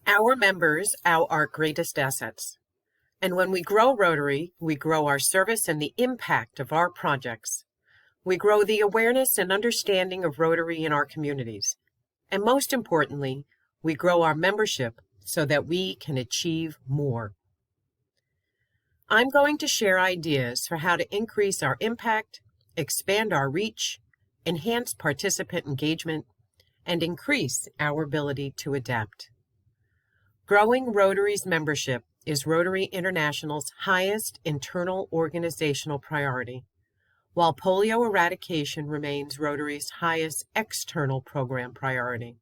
Our members are our greatest assets. And when we grow Rotary, we grow our service and the impact of our projects. We grow the awareness and understanding of Rotary in our communities. And most importantly, we grow our membership so that we can achieve more. I'm going to share ideas for how to increase our impact, expand our reach, enhance participant engagement, and increase our ability to adapt. Growing Rotary's membership is Rotary International's highest internal organizational priority, while polio eradication remains Rotary's highest external program priority.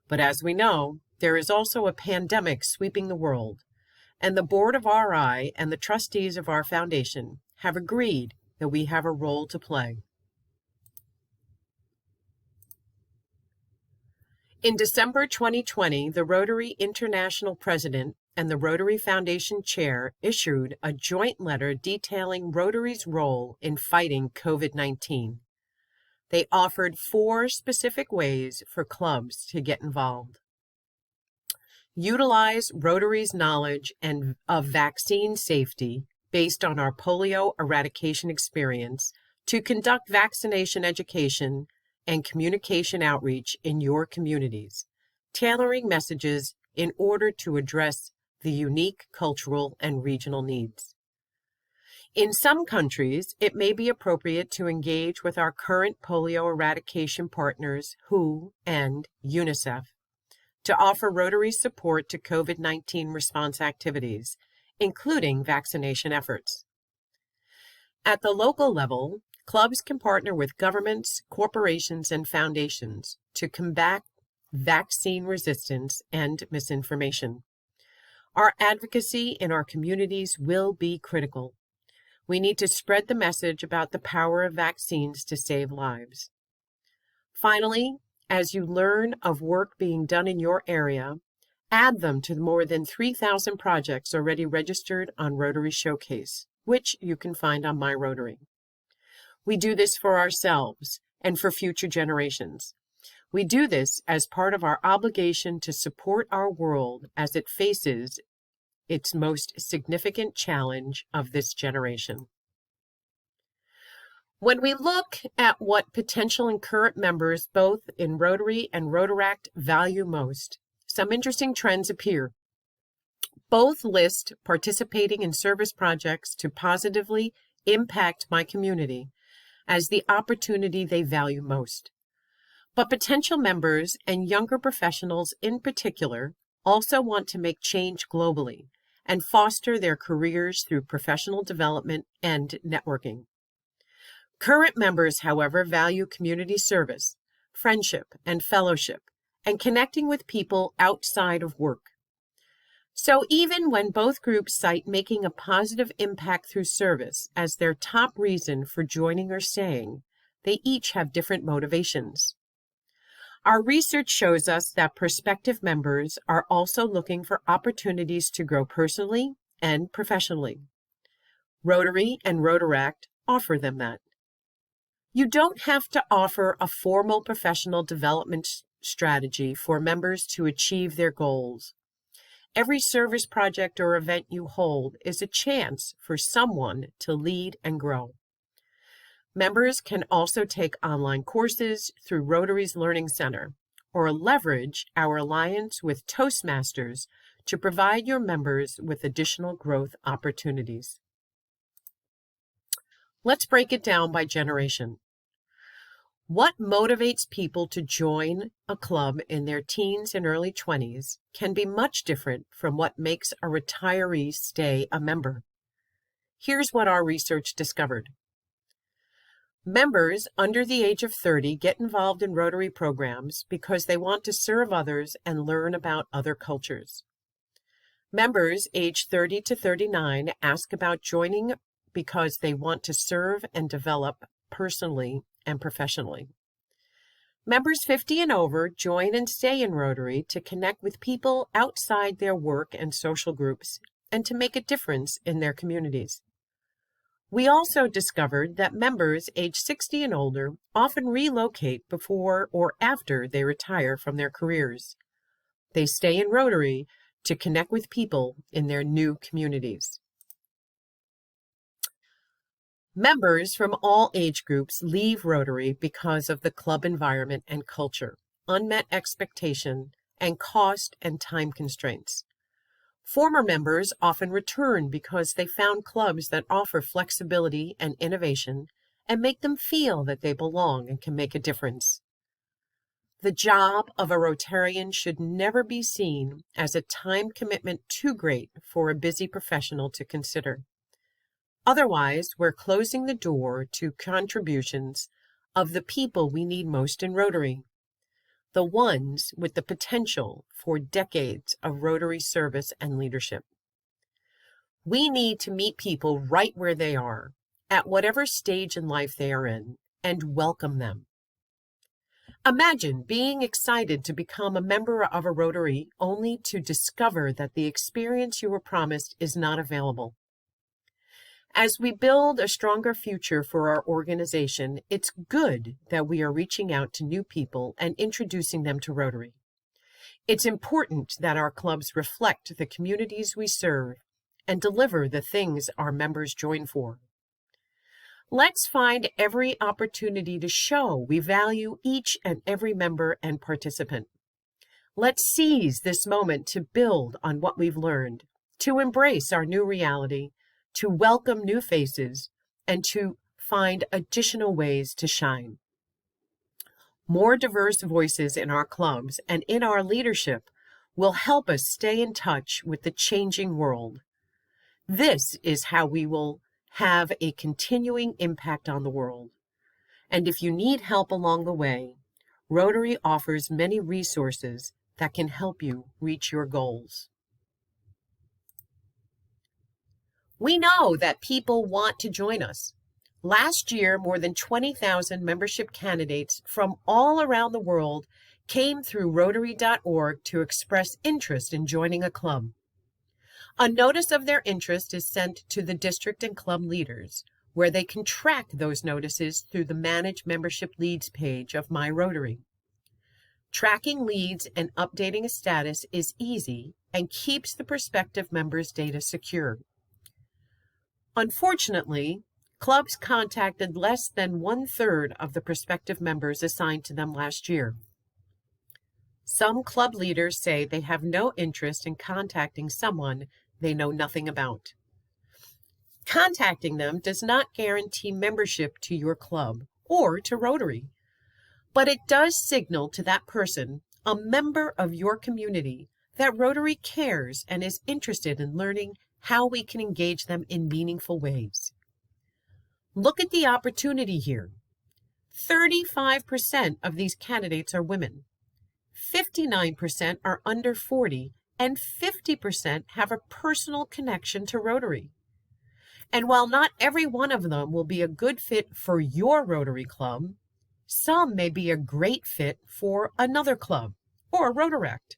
But as we know, there is also a pandemic sweeping the world, and the board of RI and the trustees of our foundation have agreed that we have a role to play. In December 2020, the Rotary International President and the Rotary Foundation Chair issued a joint letter detailing Rotary's role in fighting COVID-19. They offered 4 specific ways for clubs to get involved. Utilize Rotary's knowledge of vaccine safety based on our polio eradication experience to conduct vaccination education and communication outreach in your communities, tailoring messages in order to address the unique cultural and regional needs. In some countries, it may be appropriate to engage with our current polio eradication partners, WHO and UNICEF, to offer Rotary support to COVID-19 response activities, including vaccination efforts. At the local level, clubs can partner with governments, corporations, and foundations to combat vaccine resistance and misinformation. Our advocacy in our communities will be critical. We need to spread the message about the power of vaccines to save lives. Finally, as you learn of work being done in your area, add them to the more than 3,000 projects already registered on Rotary Showcase, which you can find on My Rotary. We do this for ourselves and for future generations. We do this as part of our obligation to support our world as it faces its most significant challenge of this generation. When we look at what potential and current members, both in Rotary and Rotaract, value most, some interesting trends appear. Both list participating in service projects to positively impact my community as the opportunity they value most. But potential members and younger professionals in particular also want to make change globally and foster their careers through professional development and networking. Current members, however, value community service, friendship, and fellowship, and connecting with people outside of work. So even when both groups cite making a positive impact through service as their top reason for joining or staying, they each have different motivations. Our research shows us that prospective members are also looking for opportunities to grow personally and professionally. Rotary and Rotaract offer them that. You don't have to offer a formal professional development strategy for members to achieve their goals. Every service project or event you hold is a chance for someone to lead and grow. Members can also take online courses through Rotary's Learning Center or leverage our alliance with Toastmasters to provide your members with additional growth opportunities. Let's break it down by generation. What motivates people to join a club in their teens and early 20s can be much different from what makes a retiree stay a member. Here's what our research discovered. Members under the age of 30 get involved in Rotary programs because they want to serve others and learn about other cultures. Members aged 30 to 39 ask about joining because they want to serve and develop personally and professionally. Members 50 and over join and stay in Rotary to connect with people outside their work and social groups and to make a difference in their communities. We also discovered that members age 60 and older often relocate before or after they retire from their careers. They stay in Rotary to connect with people in their new communities. Members from all age groups leave Rotary because of the club environment and culture, unmet expectation, and cost and time constraints. Former members often return because they found clubs that offer flexibility and innovation and make them feel that they belong and can make a difference. The job of a Rotarian should never be seen as a time commitment too great for a busy professional to consider. Otherwise, we're closing the door to contributions of the people we need most in Rotary, the ones with the potential for decades of Rotary service and leadership. We need to meet people right where they are, at whatever stage in life they are in, and welcome them. Imagine being excited to become a member of a Rotary only to discover that the experience you were promised is not available. As we build a stronger future for our organization, it's good that we are reaching out to new people and introducing them to Rotary. It's important that our clubs reflect the communities we serve and deliver the things our members join for. Let's find every opportunity to show we value each and every member and participant. Let's seize this moment to build on what we've learned, to embrace our new reality, to welcome new faces, and to find additional ways to shine. More diverse voices in our clubs and in our leadership will help us stay in touch with the changing world. This is how we will have a continuing impact on the world. And if you need help along the way, Rotary offers many resources that can help you reach your goals. We know that people want to join us. Last year, more than 20,000 membership candidates from all around the world came through Rotary.org to express interest in joining a club. A notice of their interest is sent to the district and club leaders, where they can track those notices through the Manage Membership Leads page of My Rotary. Tracking leads and updating a status is easy and keeps the prospective members' data secure. Unfortunately, clubs contacted less than 1/3 of the prospective members assigned to them last year. Some club leaders say they have no interest in contacting someone they know nothing about. Contacting them does not guarantee membership to your club or to Rotary, but it does signal to that person, a member of your community, that Rotary cares and is interested in learning how we can engage them in meaningful ways. Look at the opportunity here. 35% of these candidates are women. 59% are under 40, and 50% have a personal connection to Rotary. And while not every one of them will be a good fit for your Rotary club, some may be a great fit for another club or Rotaract.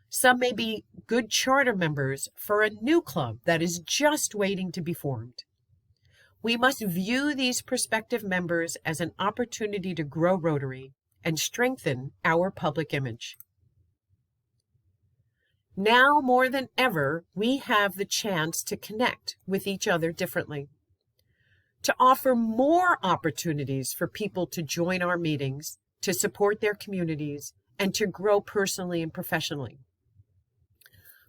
Some may be good charter members for a new club that is just waiting to be formed. We must view these prospective members as an opportunity to grow Rotary and strengthen our public image. Now more than ever, we have the chance to connect with each other differently, to offer more opportunities for people to join our meetings, to support their communities, and to grow personally and professionally.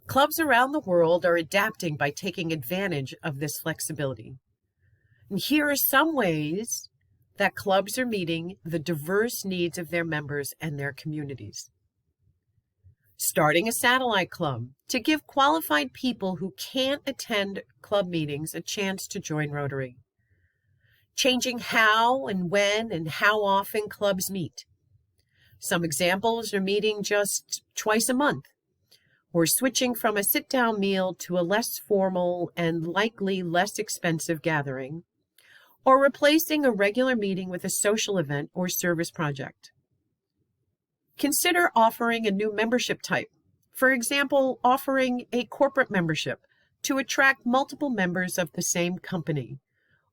Clubs around the world are adapting by taking advantage of this flexibility. And here are some ways that clubs are meeting the diverse needs of their members and their communities. Starting a satellite club to give qualified people who can't attend club meetings a chance to join Rotary. Changing how and when and how often clubs meet. Some examples are meeting just twice a month, or switching from a sit-down meal to a less formal and likely less expensive gathering, or replacing a regular meeting with a social event or service project. Consider offering a new membership type. For example, offering a corporate membership to attract multiple members of the same company,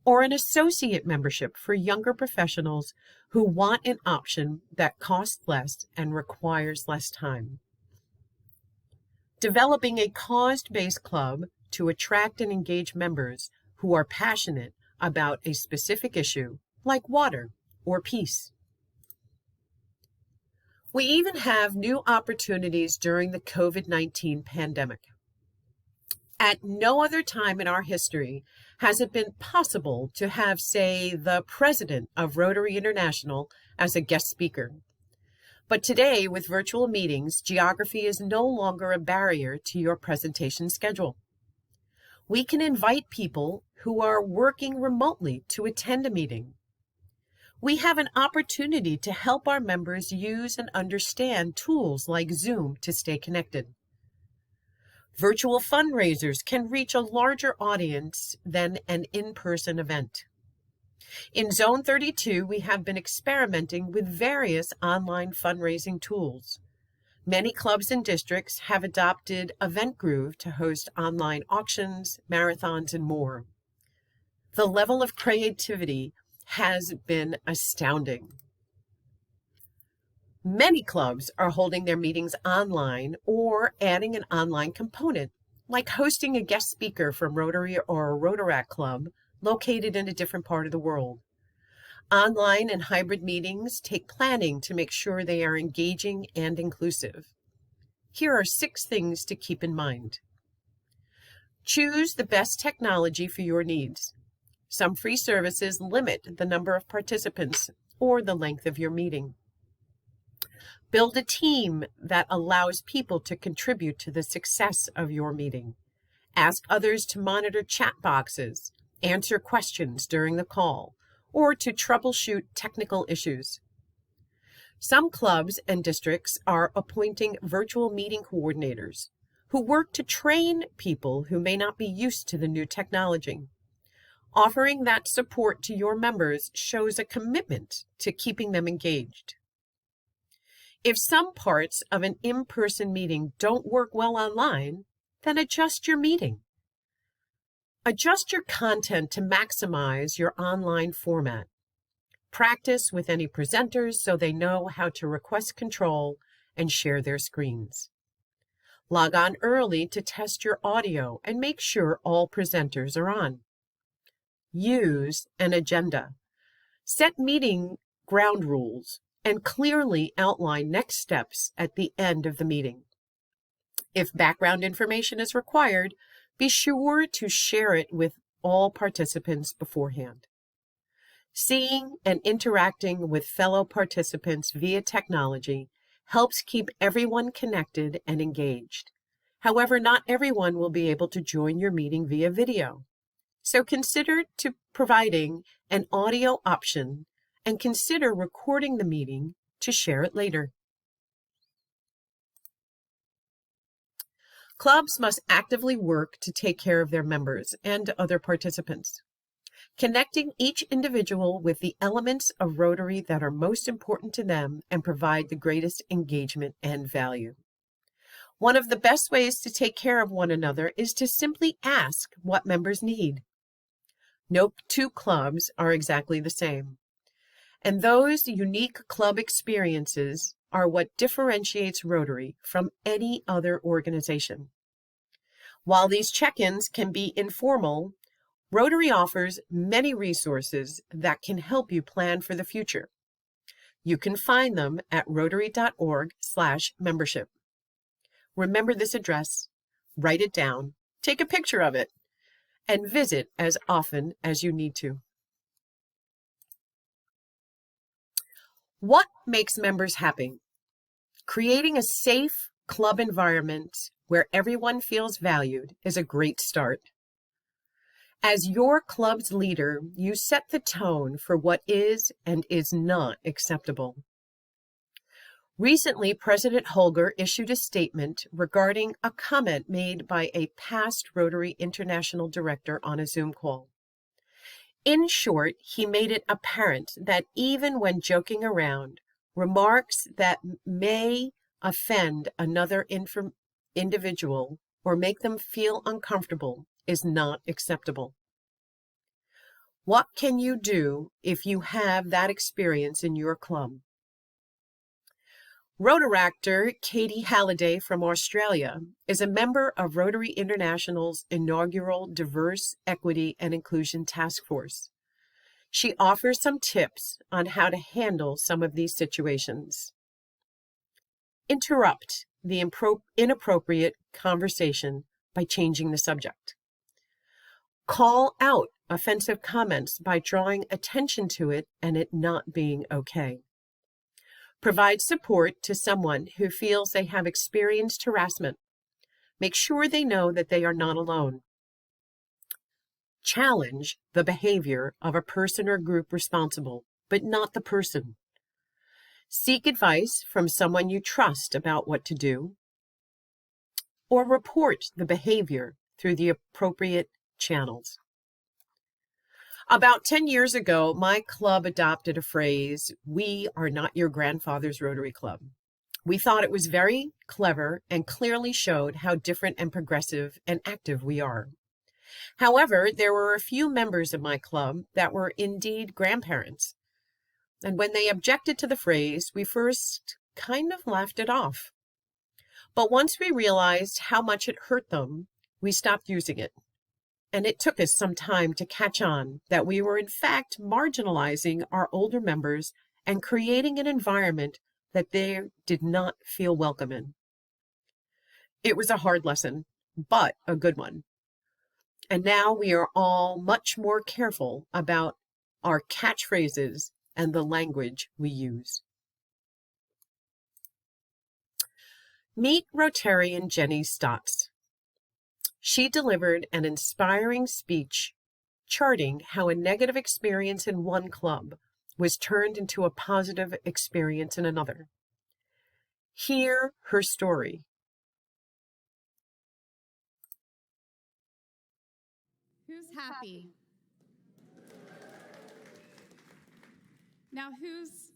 or an associate membership for younger professionals who want an option that costs less and requires less time. Developing a cause-based club to attract and engage members who are passionate about a specific issue, like water or peace. We even have new opportunities during the COVID-19 pandemic. At no other time in our history has it been possible to have, say, the president of Rotary International as a guest speaker. But today, with virtual meetings, geography is no longer a barrier to your presentation schedule. We can invite people who are working remotely to attend a meeting. We have an opportunity to help our members use and understand tools like Zoom to stay connected. Virtual fundraisers can reach a larger audience than an in-person event. In Zone 32, we have been experimenting with various online fundraising tools. Many clubs and districts have adopted EventGroove to host online auctions, marathons, and more. The level of creativity has been astounding. Many clubs are holding their meetings online or adding an online component, like hosting a guest speaker from Rotary or a Rotaract club located in a different part of the world. Online and hybrid meetings take planning to make sure they are engaging and inclusive. Here are 6 things to keep in mind. Choose the best technology for your needs. Some free services limit the number of participants or the length of your meeting. Build a team that allows people to contribute to the success of your meeting. Ask others to monitor chat boxes, answer questions during the call, or to troubleshoot technical issues. Some clubs and districts are appointing virtual meeting coordinators who work to train people who may not be used to the new technology. Offering that support to your members shows a commitment to keeping them engaged. If some parts of an in-person meeting don't work well online, then adjust your meeting. Adjust your content to maximize your online format. Practice with any presenters so they know how to request control and share their screens. Log on early to test your audio and make sure all presenters are on. Use an agenda. Set meeting ground rules and clearly outline next steps at the end of the meeting. If background information is required, be sure to share it with all participants beforehand. Seeing and interacting with fellow participants via technology helps keep everyone connected and engaged. However, not everyone will be able to join your meeting via video. So consider providing an audio option and consider recording the meeting to share it later. Clubs must actively work to take care of their members and other participants, connecting each individual with the elements of Rotary that are most important to them and provide the greatest engagement and value. One of the best ways to take care of one another is to simply ask what members need. No 2 clubs are exactly the same, and those unique club experiences are what differentiates Rotary from any other organization. While these check-ins can be informal, Rotary offers many resources that can help you plan for the future. You can find them at rotary.org/membership. Remember this address, write it down, take a picture of it, and visit as often as you need to. What makes members happy? Creating a safe club environment where everyone feels valued is a great start. As your club's leader, you set the tone for what is and is not acceptable. Recently, President Holger issued a statement regarding a comment made by a past Rotary International director on a Zoom call. In short, he made it apparent that even when joking around, remarks that may offend another individual or make them feel uncomfortable is not acceptable. What can you do if you have that experience in your club? Rotaractor Katie Halliday from Australia is a member of Rotary International's inaugural Diverse, Equity, and Inclusion Task Force. She offers some tips on how to handle some of these situations. Interrupt the inappropriate conversation by changing the subject. Call out offensive comments by drawing attention to it and it not being okay. Provide support to someone who feels they have experienced harassment. Make sure they know that they are not alone. Challenge the behavior of a person or group responsible, but not the person. Seek advice from someone you trust about what to do, or report the behavior through the appropriate channels. About 10 years ago, my club adopted a phrase, "We are not your grandfather's Rotary Club." We thought it was very clever and clearly showed how different and progressive and active we are. However, there were a few members of my club that were indeed grandparents. And when they objected to the phrase, we first kind of laughed it off. But once we realized how much it hurt them, we stopped using it. And it took us some time to catch on that we were in fact marginalizing our older members and creating an environment that they did not feel welcome in. It was a hard lesson, but a good one. And now we are all much more careful about our catchphrases and the language we use. Meet Rotarian Jenny Stotts. She delivered an inspiring speech charting how a negative experience in one club was turned into a positive experience in another. Hear her story. Who's happy? Now, who's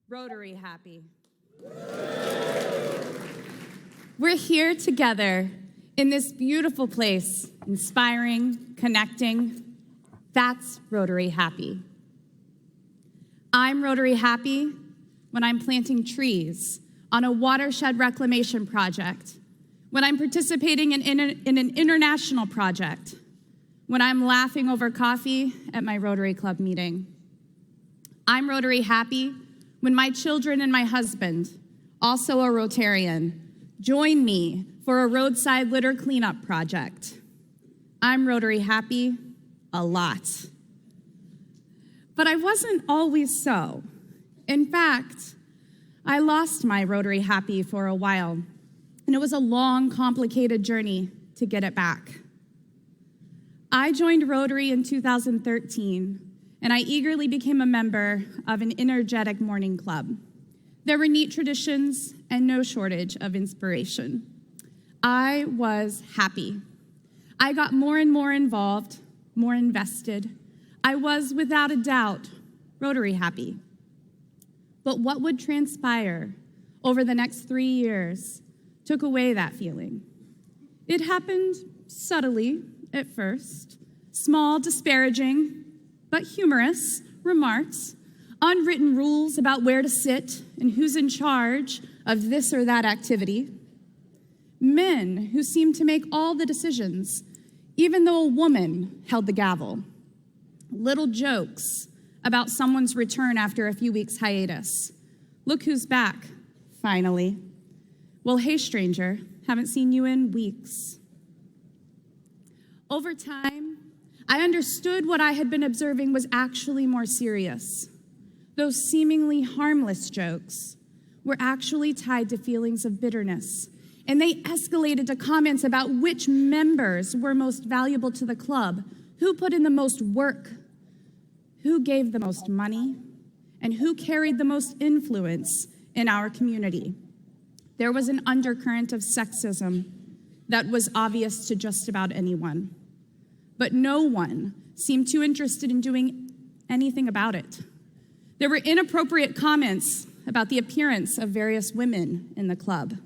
Rotary happy? We're here together in this beautiful place, inspiring, connecting. That's Rotary happy. I'm Rotary happy when I'm planting trees on a watershed reclamation project, when I'm participating in an international project, when I'm laughing over coffee at my Rotary Club meeting. I'm Rotary happy when my children and my husband, also a Rotarian, join me for a roadside litter cleanup project. I'm Rotary happy a lot. But I wasn't always so. In fact, I lost my Rotary happy for a while, and it was a long, complicated journey to get it back. I joined Rotary in 2013, and I eagerly became a member of an energetic morning club. There were neat traditions and no shortage of inspiration. I was happy. I got more and more involved, more invested. I was, without a doubt, Rotary happy. But what would transpire over the next 3 years took away that feeling. It happened subtly at first, small, disparaging, but humorous remarks, unwritten rules about where to sit and who's in charge of this or that activity, men who seemed to make all the decisions, even though a woman held the gavel, little jokes about someone's return after a few weeks' hiatus. Look who's back, finally. Well, hey, stranger, haven't seen you in weeks. Over time, I understood what I had been observing was actually more serious. Those seemingly harmless jokes were actually tied to feelings of bitterness, and they escalated to comments about which members were most valuable to the club, who put in the most work, who gave the most money, and who carried the most influence in our community. There was an undercurrent of sexism that was obvious to just about anyone, but no one seemed too interested in doing anything about it. There were inappropriate comments about the appearance of various women in the club.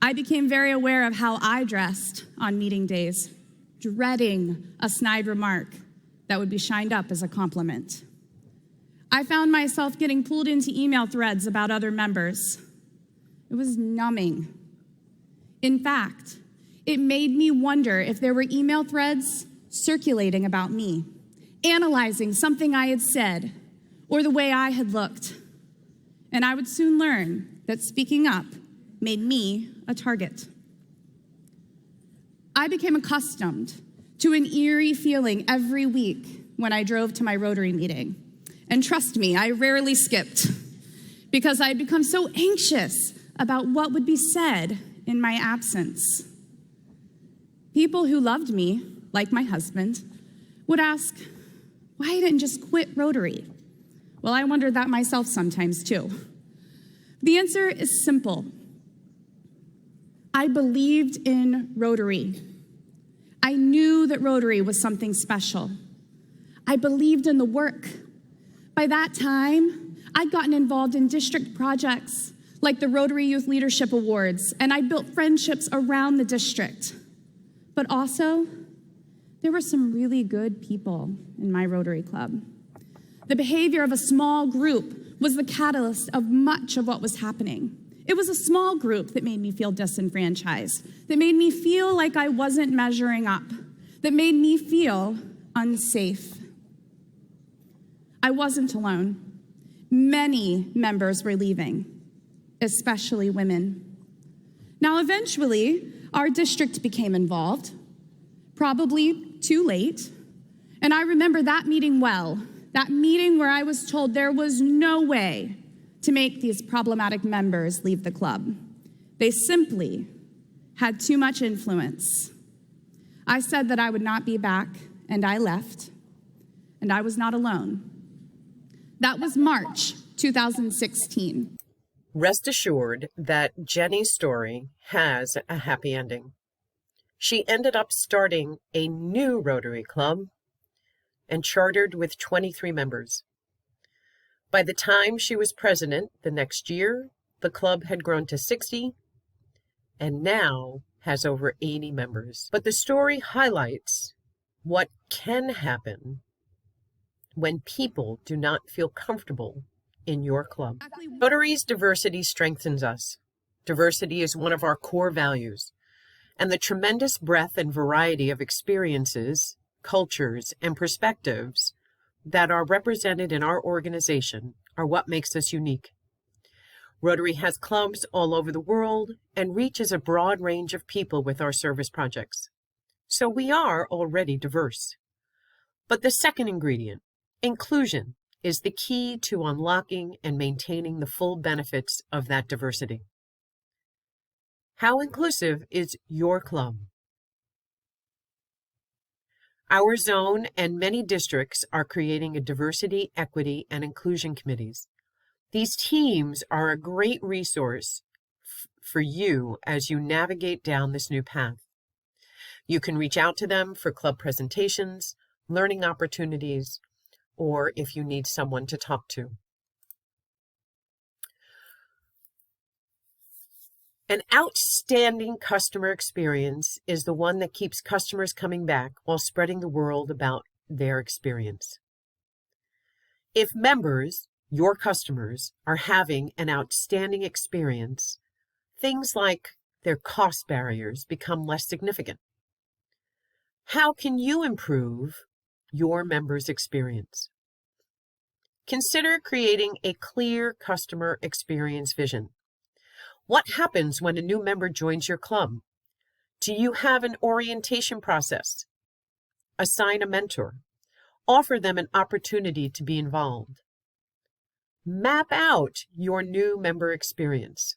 I became very aware of how I dressed on meeting days, dreading a snide remark that would be shined up as a compliment. I found myself getting pulled into email threads about other members, It was numbing. In fact, it made me wonder if there were email threads circulating about me, analyzing something I had said or the way I had looked. And I would soon learn that speaking up made me a target. I became accustomed to an eerie feeling every week when I drove to my Rotary meeting. And trust me, I rarely skipped because I had become so anxious about what would be said in my absence. People who loved me, like my husband, would ask, why I didn't just quit Rotary? Well, I wondered that myself sometimes too. The answer is simple. I believed in Rotary. I knew that Rotary was something special. I believed in the work. By that time, I'd gotten involved in district projects like the Rotary Youth Leadership Awards, and I built friendships around the district. But also, there were some really good people in my Rotary Club. The behavior of a small group was the catalyst of much of what was happening. It was a small group that made me feel disenfranchised, that made me feel like I wasn't measuring up, that made me feel unsafe. I wasn't alone. Many members were leaving, especially women. Now, eventually, our district became involved, probably too late, and I remember that meeting well, that meeting where I was told there was no way to make these problematic members leave the club. They simply had too much influence. I said that I would not be back, and I left, and I was not alone. That was March 2016. Rest assured that Jenny's story has a happy ending. She ended up starting a new Rotary Club and chartered with 23 members. By the time she was president the next year, the club had grown to 60 and now has over 80 members. But the story highlights what can happen when people do not feel comfortable in your club. Rotary's diversity strengthens us. Diversity is one of our core values, and the tremendous breadth and variety of experiences, cultures, and perspectives that are represented in our organization are what makes us unique. Rotary has clubs all over the world and reaches a broad range of people with our service projects. So we are already diverse. But the second ingredient, inclusion, is the key to unlocking and maintaining the full benefits of that diversity. How inclusive is your club? Our zone and many districts are creating a diversity, equity, and inclusion committees. These teams are a great resource for you as you navigate down this new path. You can reach out to them for club presentations, learning opportunities, or if you need someone to talk to. An outstanding customer experience is the one that keeps customers coming back while spreading the word about their experience. If members, your customers, are having an outstanding experience, things like their cost barriers become less significant. How can you improve your members' experience? Consider creating a clear customer experience vision. What happens when a new member joins your club? Do you have an orientation process? Assign a mentor. Offer them an opportunity to be involved. Map out your new member experience.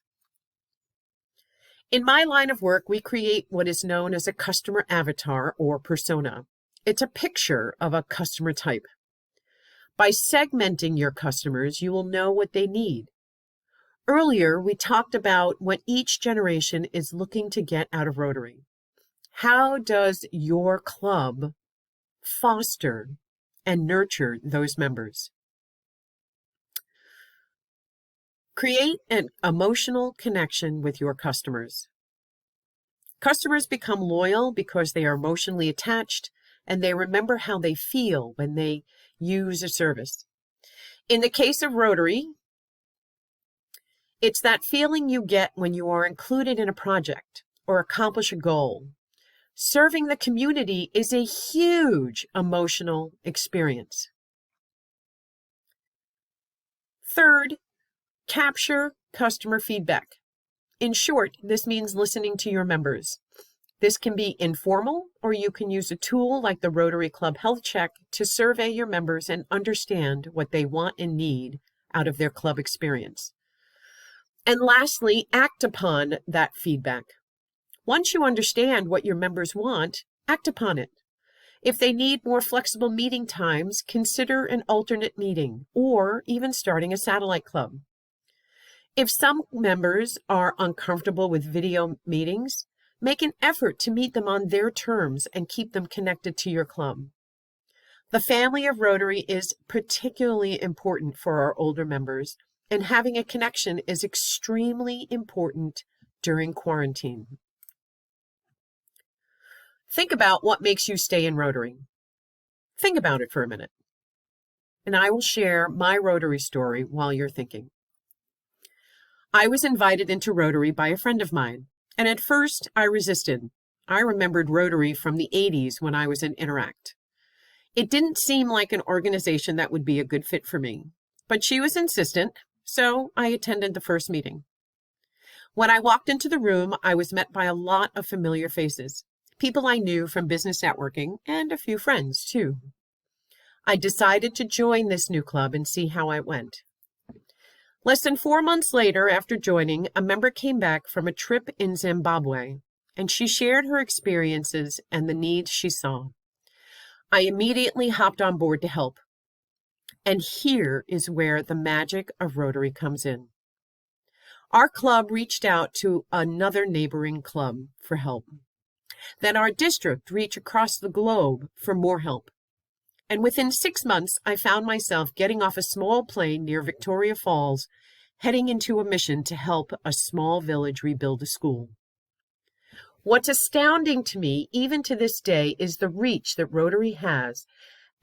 In my line of work, we create what is known as a customer avatar or persona. It's a picture of a customer type. By segmenting your customers, you will know what they need. Earlier, we talked about what each generation is looking to get out of Rotary. How does your club foster and nurture those members? Create an emotional connection with your customers. Customers become loyal because they are emotionally attached and they remember how they feel when they use a service. In the case of Rotary, It's that feeling you get when you are included in a project or accomplish a goal. Serving the community is a huge emotional experience. Third, capture customer feedback. In short, this means listening to your members. This can be informal, or you can use a tool like the Rotary Club Health Check to survey your members and understand what they want and need out of their club experience. And lastly, act upon that feedback. Once you understand what your members want, act upon it. If they need more flexible meeting times, consider an alternate meeting or even starting a satellite club. If some members are uncomfortable with video meetings, make an effort to meet them on their terms and keep them connected to your club. The family of Rotary is particularly important for our older members, and having a connection is extremely important during quarantine. Think about what makes you stay in Rotary. Think about it for a minute, and I will share my Rotary story while you're thinking. I was invited into Rotary by a friend of mine, and at first I resisted. I remembered Rotary from the 80s when I was in Interact. It didn't seem like an organization that would be a good fit for me, but she was insistent, so I attended the first meeting. When I walked into the room, I was met by a lot of familiar faces, people I knew from business networking, and a few friends too. I decided to join this new club and see how it went. Less than 4 months later, after joining, a member came back from a trip in Zimbabwe, and she shared her experiences and the needs she saw. I immediately hopped on board to help. And here is where the magic of Rotary comes in. Our club reached out to another neighboring club for help. Then our district reached across the globe for more help. And within 6 months, I found myself getting off a small plane near Victoria Falls, heading into a mission to help a small village rebuild a school. What's astounding to me, even to this day, is the reach that Rotary has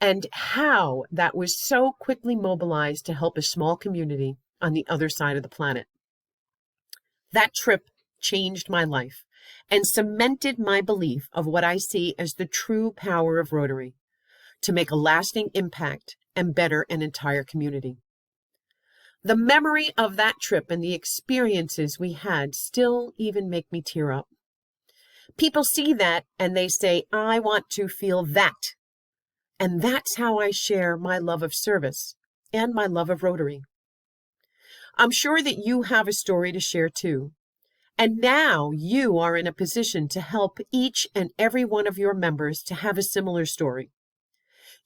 and how that was so quickly mobilized to help a small community on the other side of the planet. That trip changed my life and cemented my belief of what I see as the true power of Rotary, to make a lasting impact and better an entire community. The memory of that trip and the experiences we had still even make me tear up. People see that and they say, I want to feel that. And that's how I share my love of service and my love of Rotary. I'm sure that you have a story to share too. And now you are in a position to help each and every one of your members to have a similar story.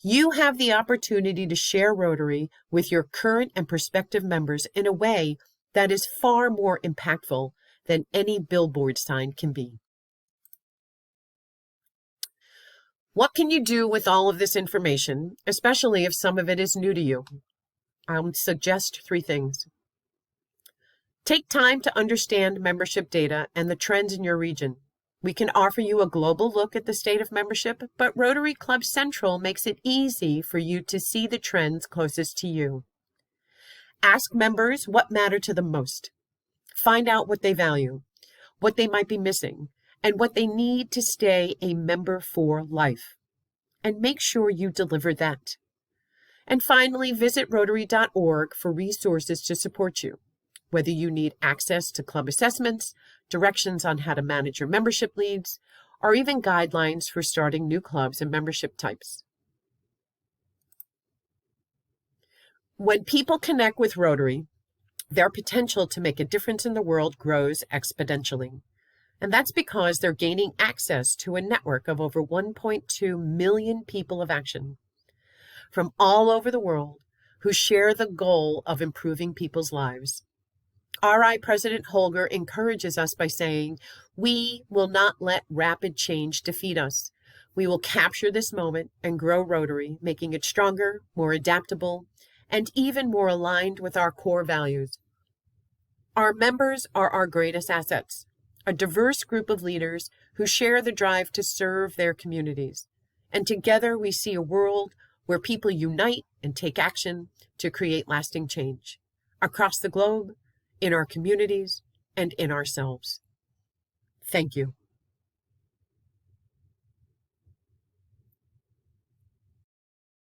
You have the opportunity to share Rotary with your current and prospective members in a way that is far more impactful than any billboard sign can be. What can you do with all of this information, especially if some of it is new to you? I'll suggest 3 things. Take time to understand membership data and the trends in your region. We can offer you a global look at the state of membership, but Rotary Club Central makes it easy for you to see the trends closest to you. Ask members what matter to them most. Find out what they value, what they might be missing, and what they need to stay a member for life. And make sure you deliver that. And finally, visit Rotary.org for resources to support you, whether you need access to club assessments, directions on how to manage your membership leads, or even guidelines for starting new clubs and membership types. When people connect with Rotary, their potential to make a difference in the world grows exponentially. And that's because they're gaining access to a network of over 1.2 million people of action from all over the world who share the goal of improving people's lives. RI President Holger encourages us by saying, we will not let rapid change defeat us. We will capture this moment and grow Rotary, making it stronger, more adaptable, and even more aligned with our core values. Our members are our greatest assets, a diverse group of leaders who share the drive to serve their communities. And together we see a world where people unite and take action to create lasting change across the globe, in our communities, and in ourselves. Thank you.